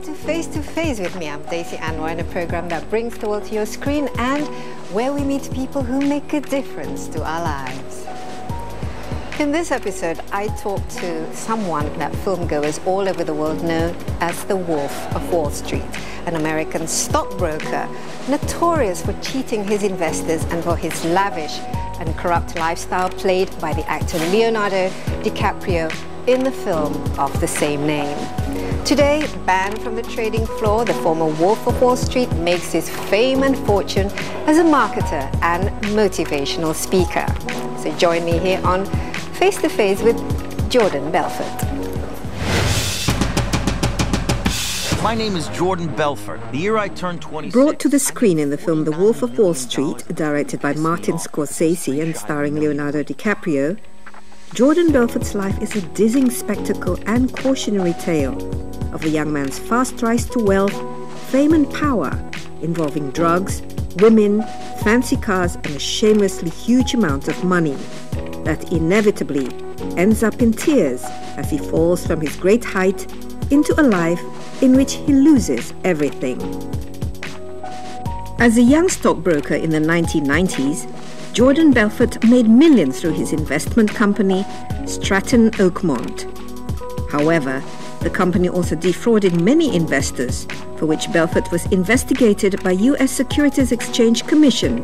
to Face2Face with me. I'm Daisy Anwar, in a program that brings the world to your screen and where we meet people who make a difference to our lives. In this episode, I talk to someone that filmgoers all over the world know as the Wolf of Wall Street, an American stockbroker notorious for cheating his investors and for his lavish and corrupt lifestyle played by the actor Leonardo DiCaprio in the film of the same name. Today, banned from the trading floor, the former Wolf of Wall Street makes his fame and fortune as a marketer and motivational speaker. So join me here on Face2Face with Jordan Belfort. My name is Jordan Belfort. The year I turned 26... Brought to the screen in the film The Wolf of Wall Street, directed by Martin Scorsese and starring Leonardo DiCaprio, Jordan Belfort's life is a dizzying spectacle and cautionary tale of a young man's fast rise to wealth, fame and power, involving drugs, women, fancy cars and a shamelessly huge amount of money that inevitably ends up in tears as he falls from his great height into a life in which he loses everything. As a young stockbroker in the 1990s, Jordan Belfort made millions through his investment company, Stratton Oakmont. However, the company also defrauded many investors, for which Belfort was investigated by US Securities Exchange Commission,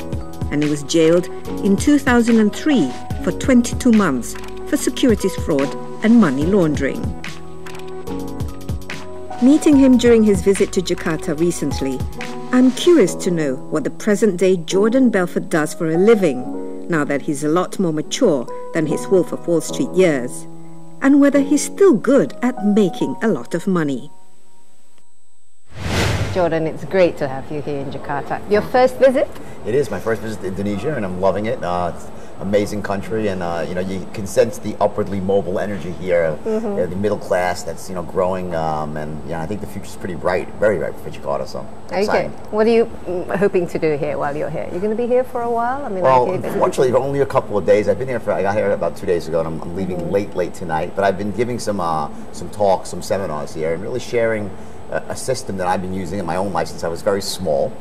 and he was jailed in 2003 for 22 months for securities fraud and money laundering. Meeting him during his visit to Jakarta recently, I'm curious to know what the present-day Jordan Belfort does for a living, now that he's a lot more mature than his Wolf of Wall Street years, and whether he's still good at making a lot of money. Jordan, it's great to have you here in Jakarta. Your first visit? It is my first visit to Indonesia, and I'm loving it. It's amazing country, and you can sense the upwardly mobile energy here. The middle class that's growing, and I think the future's pretty bright, very bright for Jakarta. So okay, exciting. What are you hoping to do here while you're here? You're going to be here for a while? I mean, well, unfortunately, only a couple of days. I got here about 2 days ago, and I'm leaving late tonight. But I've been giving some talks, some seminars here, and really sharing a system that I've been using in my own life since I was very small,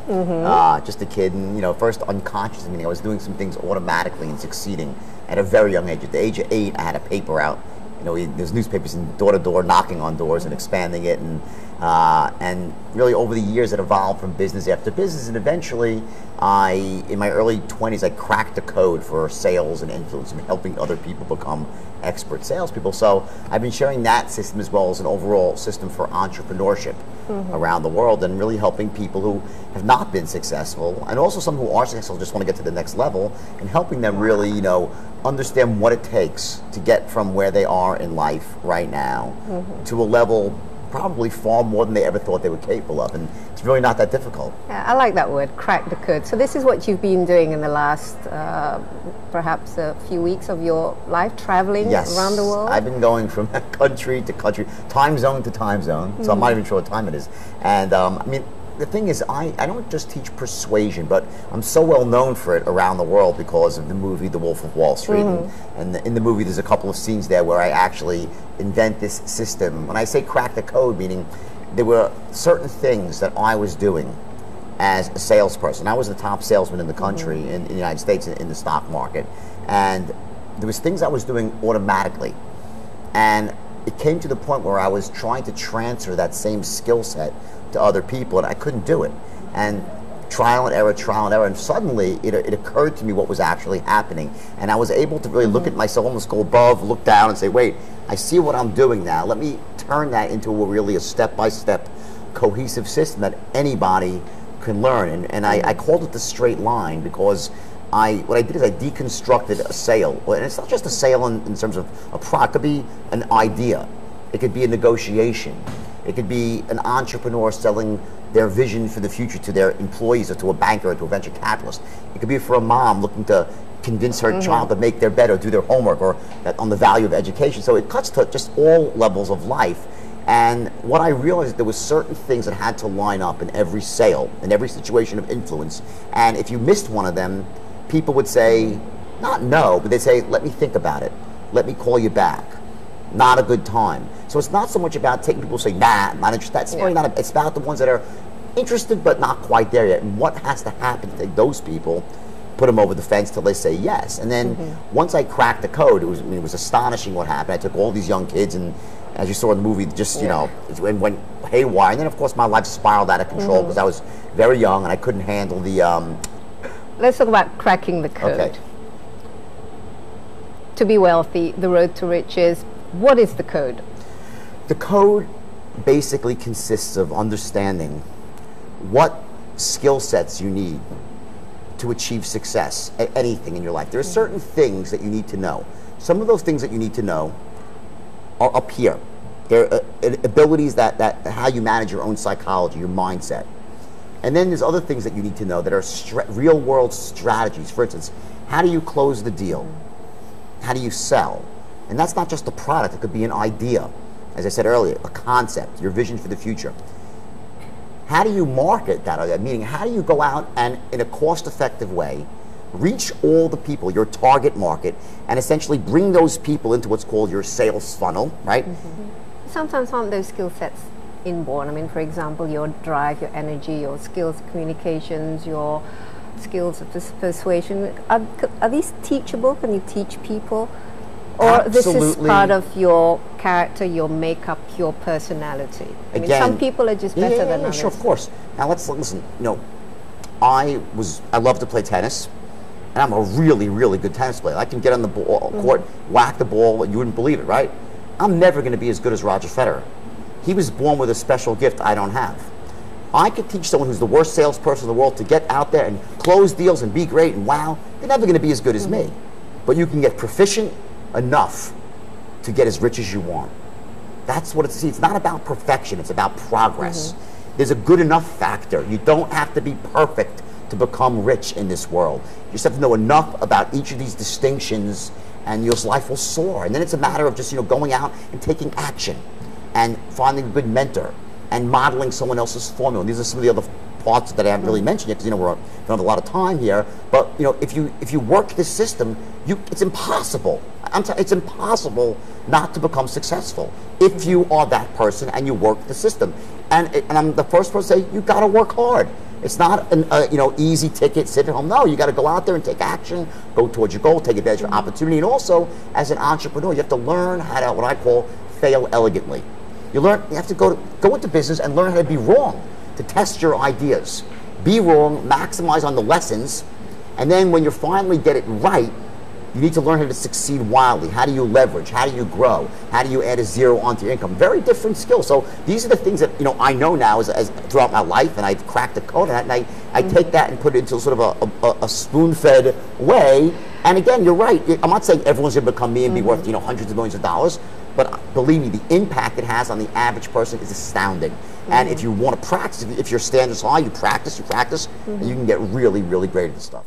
just a kid, and first unconscious, I was doing some things automatically and succeeding at a very young age. At the age of 8, I had a paper out. There's newspapers and door to door, knocking on doors and expanding it, and really over the years it evolved from business after business, and eventually in my early 20s, I cracked the code for sales and influence and helping other people become expert salespeople. So I've been sharing that system as well as an overall system for entrepreneurship around the world, and really helping people who have not been successful, and also some who are successful just want to get to the next level, and helping them really understand what it takes to get from where they are in life right now to a level probably far more than they ever thought they were capable of, and it's really not that difficult. Yeah, I like that word, crack the code. So this is what you've been doing in the last perhaps a few weeks of your life, traveling around the world? I've been going from country to country, time zone to time zone, so I'm not even sure what time it is. And the thing is, I don't just teach persuasion, but I'm so well known for it around the world because of the movie The Wolf of Wall Street. And in the movie, there's a couple of scenes there where I actually invent this system. When I say crack the code, meaning there were certain things that I was doing as a salesperson. I was the top salesman in the country, in the United States, in the stock market. And there was things I was doing automatically. And it came to the point where I was trying to transfer that same skill set to other people, and I couldn't do it. And trial and error, and suddenly it occurred to me what was actually happening, and I was able to really look at myself, almost go above, look down, and say, wait, I see what I'm doing now. Let me turn that into really a step-by-step cohesive system that anybody can learn. And I called it the straight line, because what I did is I deconstructed a sale. And it's not just a sale in terms of a product. It could be an idea. It could be a negotiation. It could be an entrepreneur selling their vision for the future to their employees, or to a banker, or to a venture capitalist. It could be for a mom looking to convince her child to make their bed or do their homework, or on the value of education. So it cuts to just all levels of life. And what I realized, there was certain things that had to line up in every sale, in every situation of influence. And if you missed one of them, people would say, not no, but they'd say, let me think about it. Let me call you back. not a good time. So it's not so much about taking people who say, nah, I'm not interested. That's really not, it's about the ones that are interested but not quite there yet. And what has to happen to take those people, put them over the fence till they say yes. And then once I cracked the code, it was astonishing what happened. I took all these young kids, and as you saw in the movie, just, you know, it went haywire. And then, of course, my life spiraled out of control because I was very young and I couldn't handle the... Let's talk about cracking the code. Okay. To be wealthy, the road to riches. What is the code? The code basically consists of understanding what skill sets you need to achieve success at anything in your life. There are certain things that you need to know. Some of those things that you need to know are up here. They're abilities that how you manage your own psychology, your mindset. And then there's other things that you need to know that are real world strategies. For instance, how do you close the deal? How do you sell? And that's not just a product, it could be an idea. As I said earlier, a concept, your vision for the future. How do you market that idea? Meaning, how do you go out and, in a cost-effective way, reach all the people, your target market, and essentially bring those people into what's called your sales funnel, right? Sometimes aren't those skill sets inborn? I mean, for example, your drive, your energy, your skills of communications, your skills of persuasion. Are these teachable? Can you teach people? Or Absolutely. This is part of your character, your makeup, your personality? I mean, some people are just better than others. Sure, of course. Now let's listen. You know, I love to play tennis, and I'm a really, really good tennis player. I can get on the court, whack the ball, you wouldn't believe it, right? I'm never going to be as good as Roger Federer. He was born with a special gift I don't have. I could teach someone who's the worst salesperson in the world to get out there and close deals and be great, and wow, they're never going to be as good as me. But you can get proficient enough to get as rich as you want. That's what it's. It's not about perfection, it's about progress. There's a good enough factor. You don't have to be perfect to become rich in this world. You just have to know enough about each of these distinctions, and your life will soar. And then it's a matter of just, you know, going out and taking action and finding a good mentor and modeling someone else's formula. And these are some of the other parts that I haven't really mentioned yet, because, you know, we don't have a lot of time here. But, you know, if you work this system, it's impossible. It's impossible not to become successful if you are that person and you work the system. And I'm the first person to say, you got to work hard. It's not an you know, easy ticket, sit at home. No, you got to go out there and take action, go towards your goal, take advantage of opportunity. And also, as an entrepreneur, you have to learn how to, what I call, fail elegantly. You have to go into business and learn how to be wrong, to test your ideas. Be wrong, maximize on the lessons, and then when you finally get it right, you need to learn how to succeed wildly. How do you leverage? How do you grow? How do you add a zero onto your income? Very different skills. So these are the things that, you know, I know now as throughout my life, and I've cracked the code on that, and I take that and put it into sort of a spoon-fed way. And again, you're right. I'm not saying everyone's going to become me and be worth, you know, hundreds of millions of dollars. But believe me, the impact it has on the average person is astounding. And if you want to practice, if your standards high, you practice, and you can get really, really great at this stuff.